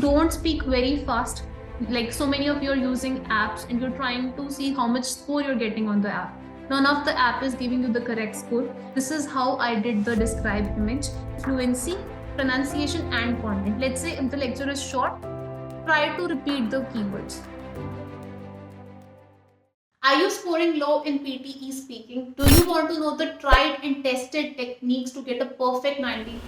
don't speak very fast. Like so many of you are using apps and you're trying to see how much score you're getting on the app. None of the app is giving you the correct score. This is how I did the describe image, fluency, pronunciation, and content. Let's say if the lecture is short, try to repeat the keywords. Are you scoring low in PTE speaking? Do you want to know the tried and tested techniques to get a perfect 90?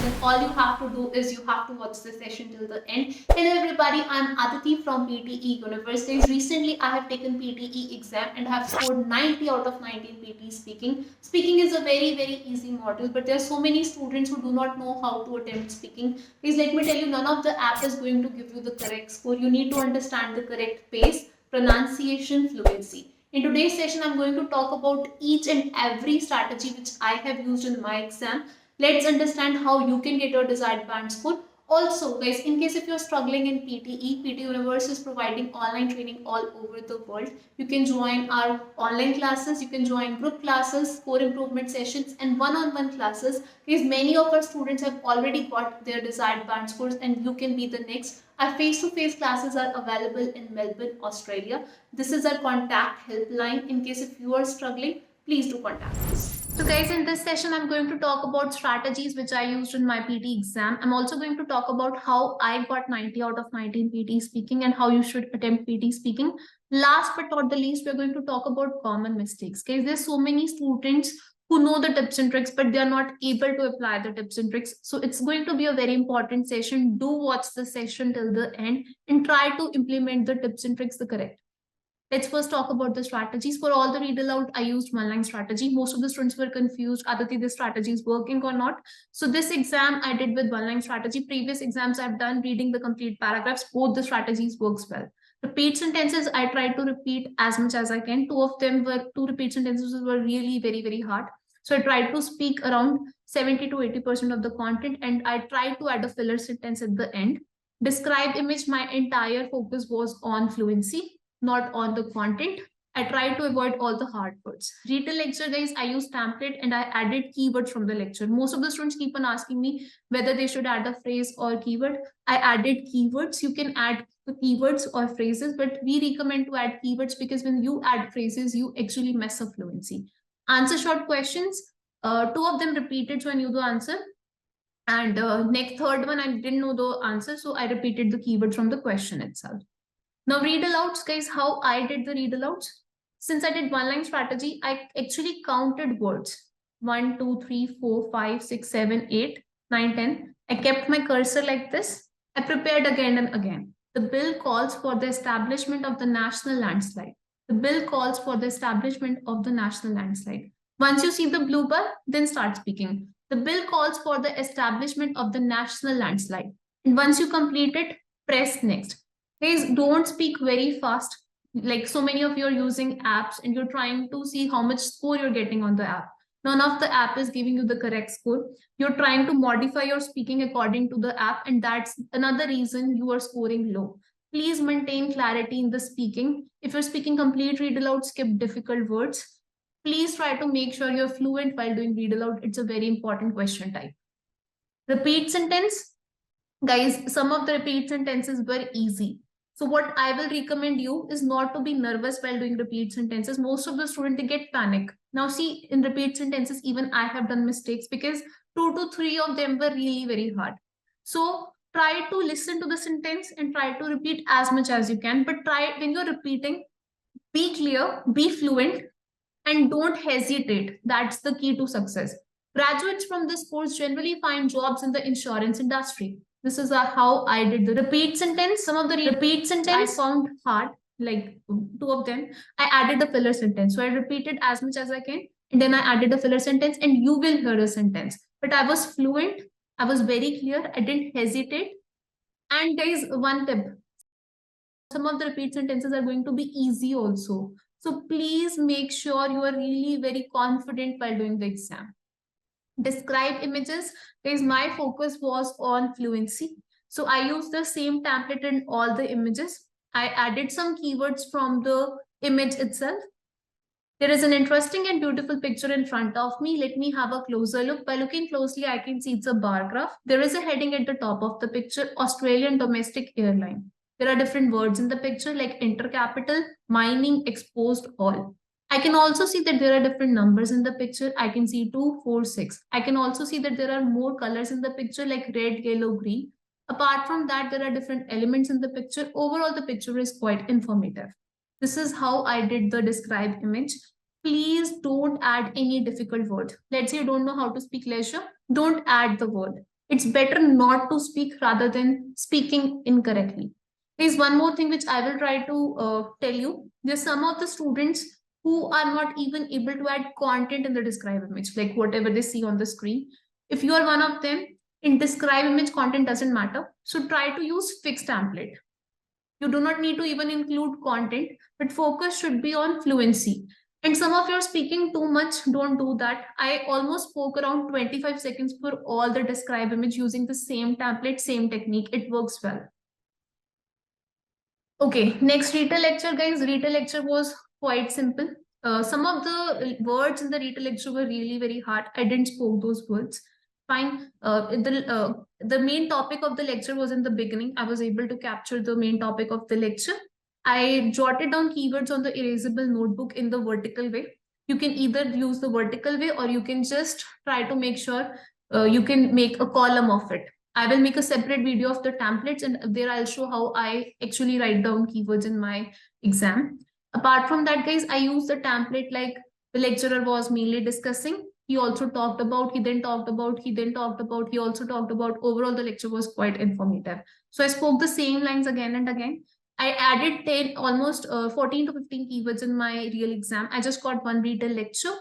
Then all you have to do is you have to watch the session till the end. Hello everybody, I'm Aditi from PTE Universities. Recently I have taken PTE exam and have scored 90 out of 90 in PTE speaking. Speaking is a very easy model, but there are so many students who do not know how to attempt speaking. Please let me tell you, none of the app is going to give you the correct score. You need to understand the correct pace, pronunciation, fluency. In today's session, I'm going to talk about each and every strategy which I have used in my exam. Let's understand how you can get your desired band score. Also, guys, in case if you're struggling in PTE, PT Universe is providing online training all over the world. You can join our online classes, you can join group classes, score improvement sessions, and one-on-one classes. Because many of our students have already got their desired band scores, and you can be the next. Our face-to-face classes are available in Melbourne, Australia. This is our contact helpline. In case if you are struggling, please do contact us. So guys, in this session, I'm going to talk about strategies which I used in my PT exam. I'm also going to talk about how I got 90 out of 90 in PT speaking and how you should attempt PT speaking. Last but not the least, we're going to talk about common mistakes. Guys, there's so many students who know the tips and tricks, but they're not able to apply the tips and tricks. So it's going to be a very important session. Do watch the session till the end and try to implement the tips and tricks the correct. Let's first talk about the strategies. For all the read aloud, I used one-line strategy. Most of the students were confused, Aditi, this strategy is working or not. So this exam I did with one-line strategy. Previous exams I've done reading the complete paragraphs. Both the strategies works well. Repeat sentences, I tried to repeat as much as I can. Two repeat sentences were really very hard. So I tried to speak around 70 to 80% of the content, and I tried to add a filler sentence at the end. Describe image, my entire focus was on fluency, not on the content. I tried to avoid all the hard words. Read the lecture, guys, I used template and I added keywords from the lecture. Most of the students keep on asking me whether they should add a phrase or keyword. I added keywords. You can add the keywords or phrases, but we recommend to add keywords because when you add phrases, you actually mess up fluency. Answer short questions. Two of them repeated, so I knew the answer. And next third one, I didn't know the answer, so I repeated the keyword from the question itself. Now read alouds, guys, how I did the read alouds. Since I did one line strategy, I actually counted words. 1, 2, 3, 4, 5, 6, 7, 8, 9, 10. I kept my cursor like this. I prepared again and again. The bill calls for the establishment of the national landslide. The bill calls for the establishment of the national landslide. Once you see the blue bar, then start speaking. The bill calls for the establishment of the national landslide. And once you complete it, press next. Guys, don't speak very fast. Like so many of you are using apps and you're trying to see how much score you're getting on the app. None of the app is giving you the correct score. You're trying to modify your speaking according to the app, and that's another reason you are scoring low. Please maintain clarity in the speaking. If you're speaking complete read aloud, skip difficult words. Please try to make sure you're fluent while doing read aloud. It's a very important question type. Repeat sentence. Guys, some of the repeat sentences were easy. So what I will recommend you is not to be nervous while doing repeat sentences. Most of the students, they get panic. Now see, in repeat sentences, even I have done mistakes because 2 to 3 of them were really very hard. So try to listen to the sentence and try to repeat as much as you can. But try, when you're repeating, be clear, be fluent, and don't hesitate. That's the key to success. Graduates from this course generally find jobs in the insurance industry. This is how I did the repeat sentence. Some of the repeat sentence I found hard, like 2 of them. I added a filler sentence. So I repeated as much as I can, and then I added a filler sentence, and you will hear a sentence. But I was fluent. I was very clear. I didn't hesitate. And guys, one tip. Some of the repeat sentences are going to be easy also. So please make sure you are really very confident while doing the exam. Describe images, because my focus was on fluency. So I used the same template in all the images. I added some keywords from the image itself. There is an interesting and beautiful picture in front of me. Let me have a closer look. By looking closely, I can see it's a bar graph. There is a heading at the top of the picture, Australian Domestic Airline. There are different words in the picture like intercapital, mining, exposed, all. I can also see that there are different numbers in the picture. I can see 2, 4, 6. I can also see that there are more colors in the picture like red, yellow, green. Apart from that, there are different elements in the picture. Overall, the picture is quite informative. This is how I did the describe image. Please don't add any difficult word. Let's say you don't know how to speak leisure, don't add the word. It's better not to speak rather than speaking incorrectly. There's one more thing which I will try to tell you. There's some of the students who are not even able to add content in the describe image, like whatever they see on the screen. If you are one of them, in describe image, content doesn't matter. So try to use fixed template. You do not need to even include content, but focus should be on fluency. And some of you are speaking too much, don't do that. I almost spoke around 25 seconds for all the describe image using the same template, same technique. It works well. Okay, next retail lecture, guys. Retail lecture was quite simple. Some of the words in the retail lecture were really very hard. I didn't spoke those words. Fine. The main topic of the lecture was in the beginning. I was able to capture the main topic of the lecture. I jotted down keywords on the erasable notebook in the vertical way. You can either use the vertical way or you can just try to make sure you can make a column of it. I will make a separate video of the templates and there I'll show how I actually write down keywords in my exam. Apart from that, guys, I use the template like the lecturer was mainly discussing. He also talked about, he then talked about, he then talked about, he also talked about. Overall, the lecture was quite informative. So I spoke the same lines again and again. I added 10, almost 14 to 15 keywords in my real exam. I just got one retail lecture.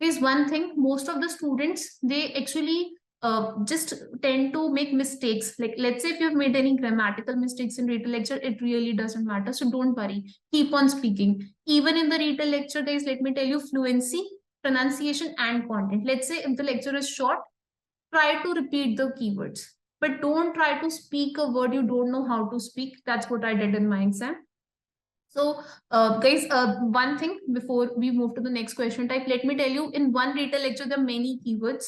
There's one thing, most of the students, they actually just tend to make mistakes. Like, let's say if you've made any grammatical mistakes in retail lecture, it really doesn't matter. So don't worry. Keep on speaking. Even in the retail lecture, guys, let me tell you, fluency, pronunciation, and content. Let's say if the lecture is short, try to repeat the keywords. But don't try to speak a word you don't know how to speak. That's what I did in my exam. So, guys, one thing before we move to the next question type, let me tell you, in one retail lecture, there are many keywords.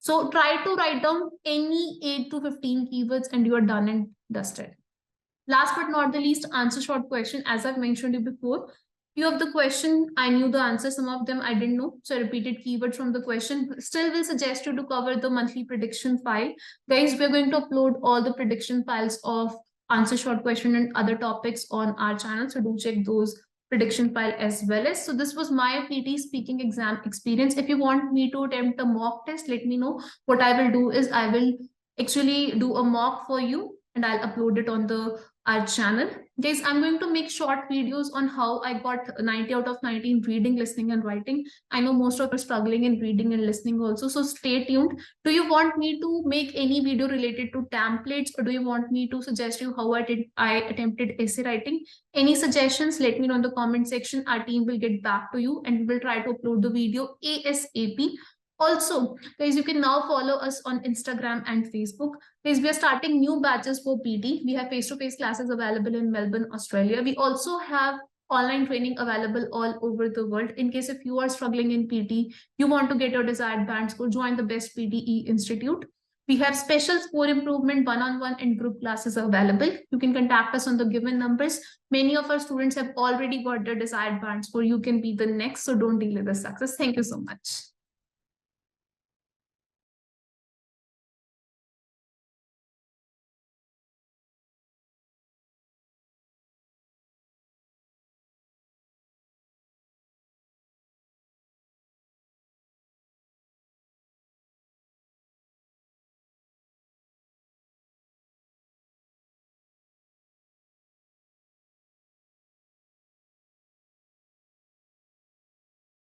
So try to write down any 8 to 15 keywords and you are done and dusted. Last but not the least, answer short question. As I've mentioned you before, few of the question, I knew the answer. Some of them I didn't know. So I repeated keywords from the question. Still will suggest you to cover the monthly prediction file. Guys, we're going to upload all the prediction files of answer short question and other topics on our channel. So do check those prediction file as well as. So this was my PTE speaking exam experience. If you want me to attempt a mock test, let me know. What I will do is I will actually do a mock for you and I'll upload it on our channel. Guys, I'm going to make short videos on how I got 90 out of 90 in reading, listening, and writing. I know most of you are struggling in reading and listening also, so stay tuned. Do you want me to make any video related to templates, or do you want me to suggest you how I attempted essay writing? Any suggestions, let me know in the comment section. Our team will get back to you and we will try to upload the video ASAP. Also, guys, you can now follow us on Instagram and Facebook. Guys, we are starting new batches for PT. We have face-to-face classes available in Melbourne, Australia. We also have online training available all over the world. In case if you are struggling in PT, you want to get your desired band score, join the best PTE Institute. We have special score improvement, one-on-one and group classes available. You can contact us on the given numbers. Many of our students have already got their desired band score. You can be the next, so don't delay the success. Thank you so much.